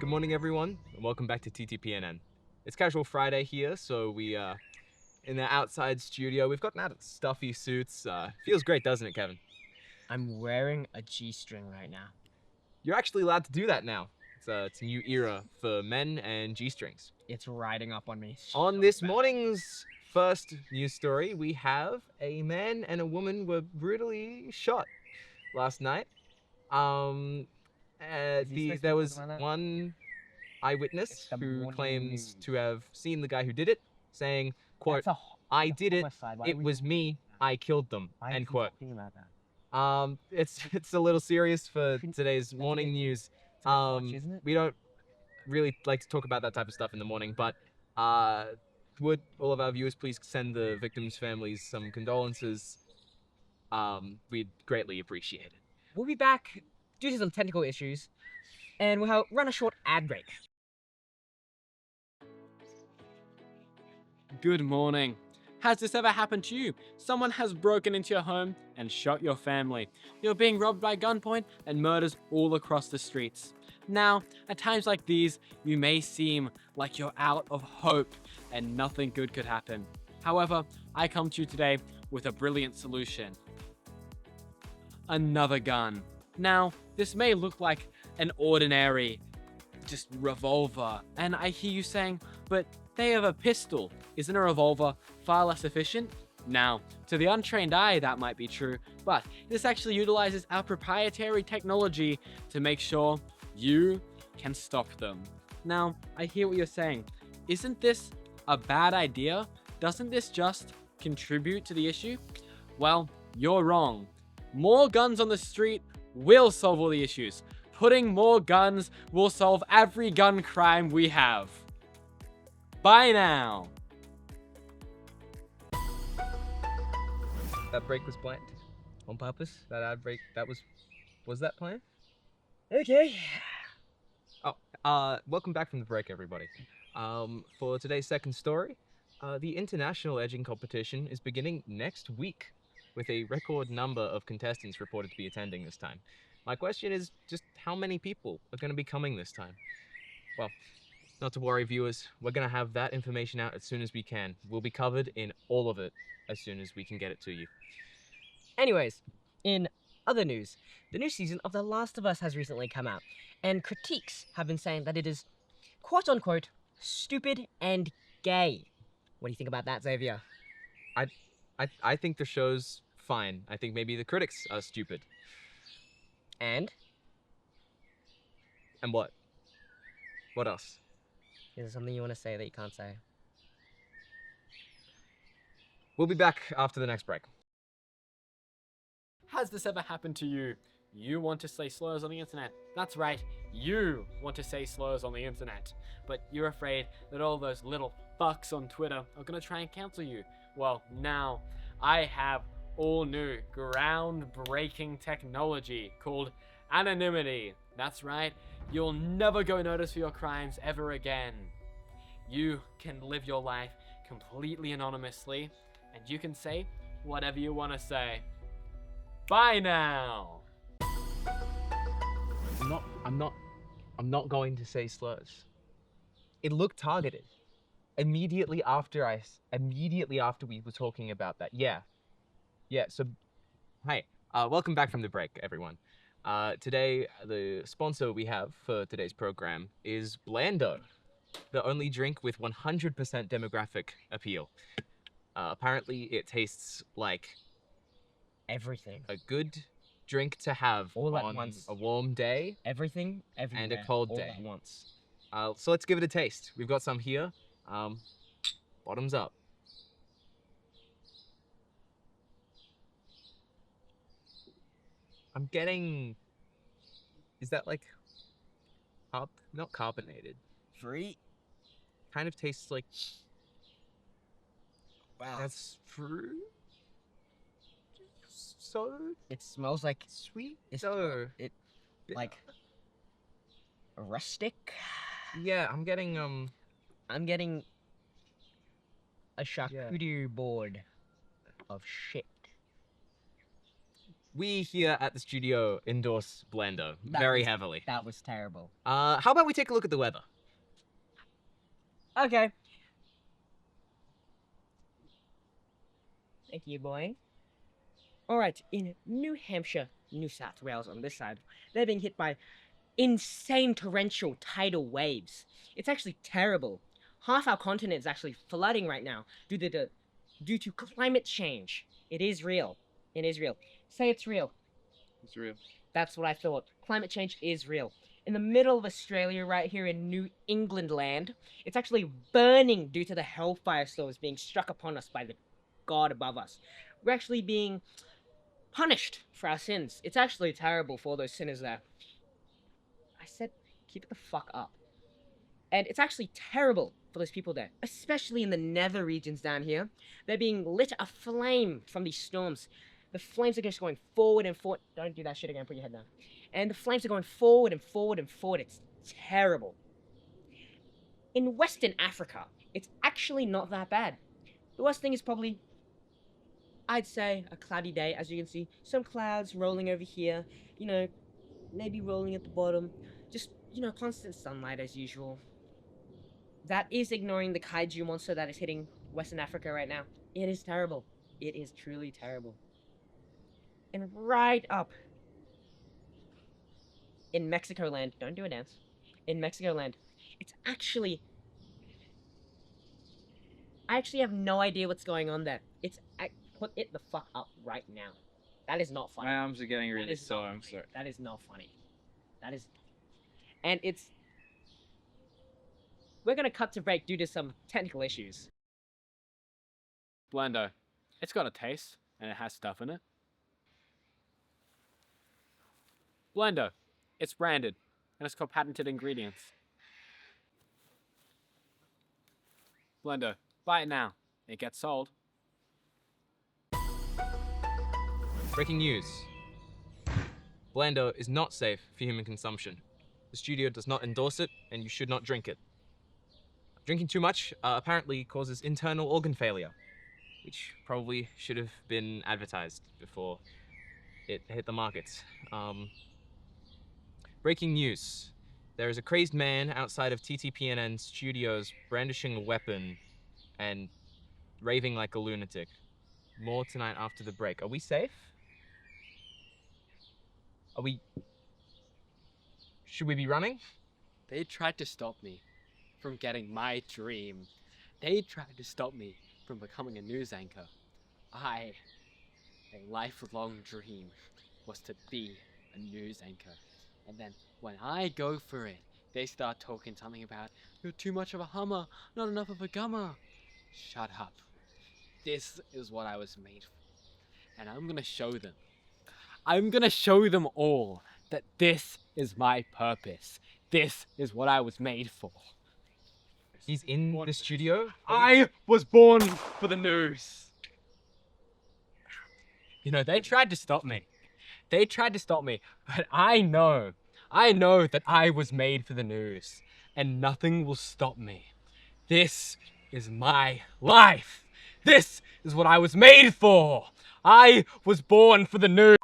Good morning, everyone, and welcome back to TTPN. It's Casual Friday here, so we in the outside studio. We've gotten out of stuffy suits. Feels great, doesn't it, Kevin? I'm wearing a G-string right now. You're actually allowed to do that now. It's a new era for men and G-strings. It's riding up on me. On this morning's first news story, we have a man and a woman were brutally shot last night. There was one eyewitness who claims to have seen the guy who did it, saying, quote, "I did it, it was me, I killed them," end quote. It's a little serious for today's morning news. We don't really like to talk about that type of stuff in the morning, but would all of our viewers please send the victims' families some condolences? We'd greatly appreciate it. We'll be back due to some technical issues, and we'll run a short ad break. Good morning. Has this ever happened to you? Someone has broken into your home and shot your family. You're being robbed by gunpoint and murders all across the streets. Now, at times like these, you may seem like you're out of hope and nothing good could happen. However, I come to you today with a brilliant solution. Another gun. Now, this may look like an ordinary just revolver, and I hear you saying, but they have a pistol. Isn't a revolver far less efficient? Now, to the untrained eye, that might be true, but this actually utilizes our proprietary technology to make sure you can stop them. Now, I hear what you're saying. Isn't this a bad idea? Doesn't this just contribute to the issue? Well, you're wrong. More guns on the street will solve all the issues. Putting more guns will solve every gun crime we have. Bye now. That break was planned on purpose. That ad break, was that planned? Okay. Welcome back from the break, everybody. For today's second story, the international edging competition is beginning next week, with a record number of contestants reported to be attending this time. My question is just how many people are going to be coming this time? Well, not to worry, viewers, we're going to have that information out as soon as we can. We'll be covered in all of it as soon as we can get it to you. Anyways, in other news, the new season of The Last of Us has recently come out, and critiques have been saying that it is quote-unquote stupid and gay. What do you think about that, Xavier? I think the show's fine. I think maybe the critics are stupid. And? And what? What else? Is there something you want to say that you can't say? We'll be back after the next break. Has this ever happened to you? You want to say slurs on the internet. That's right, you want to say slurs on the internet. But you're afraid that all those little fucks on Twitter are gonna try and cancel you. Well, now I have all new groundbreaking technology called anonymity. That's right, you'll never go noticed for your crimes ever again. You can live your life completely anonymously, and you can say whatever you want to say. Bye now. I'm not going to say slurs. It looked targeted. Immediately after we were talking about that. Yeah, so, hi. Welcome back from the break, everyone. Today, the sponsor we have for today's program is Blando, the only drink with 100% demographic appeal. Apparently, it tastes like Everything. a good drink to have All at on once. a warm day Everything, everywhere, and a cold all day. at once. So let's give it a taste. We've got some here. Bottoms up. I'm getting... Is that like... not carbonated. Free? Kind of tastes like... Wow. That's fruit? So It smells like sweet? like rustic. Yeah, I'm getting I'm getting a charcuterie board of shit. We here at the studio endorse Blender very heavily. That was terrible. How about we take a look at the weather? Okay. Thank you, boy. Alright, in New Hampshire, New South Wales on this side, they're being hit by insane torrential tidal waves. It's actually terrible. Half our continent is actually flooding right now due to climate change. It is real. It is real. Say it's real. It's real. That's what I thought. Climate change is real. In the middle of Australia, right here in New England land, it's actually burning due to the hellfire storms being struck upon us by the God above us. We're actually being punished for our sins. It's actually terrible for those sinners there. I said, keep it the fuck up. And it's actually terrible for those people there, especially in the nether regions down here. They're being lit aflame from these storms. The flames are just going forward and forward. Don't do that shit again, put your head down. And the flames are going forward and forward and forward. It's terrible. In Western Africa, it's actually not that bad. The worst thing is probably, I'd say, a cloudy day. As you can see, some clouds rolling over here. You know, maybe rolling at the bottom. Just, you know, constant sunlight as usual. That is ignoring the kaiju monster that is hitting Western Africa right now. It is terrible. It is truly terrible. And right up in Mexico land, don't do a dance. In Mexico land, it's actually, I actually have no idea what's going on there. Put it the fuck up right now. That is not funny. My arms are getting That really is sore. not I'm funny. sorry. That is not funny. That is, and it's, we're gonna cut to break due to some technical issues. Blender. It's got a taste, and it has stuff in it. Blender. It's branded, and it's got patented ingredients. Blender. Buy it now. It gets sold. Breaking news. Blender is not safe for human consumption. The studio does not endorse it, and you should not drink it. Drinking too much apparently causes internal organ failure, which probably should have been advertised before it hit the markets. Breaking news. There is a crazed man outside of TTPN studios brandishing a weapon and raving like a lunatic. More tonight after the break. Are we safe? Should we be running? They tried to stop me from getting my dream. They tried to stop me from becoming a news anchor. A lifelong dream was to be a news anchor. And then when I go for it, they start talking something about, you're too much of a hummer, not enough of a gummer. Shut up. This is what I was made for. And I'm gonna show them. I'm gonna show them all that this is my purpose. This is what I was made for. He's in the studio? I was born for the news. You know, they tried to stop me. They tried to stop me, but I know that I was made for the news, and nothing will stop me. This is my life. This is what I was made for. I was born for the news.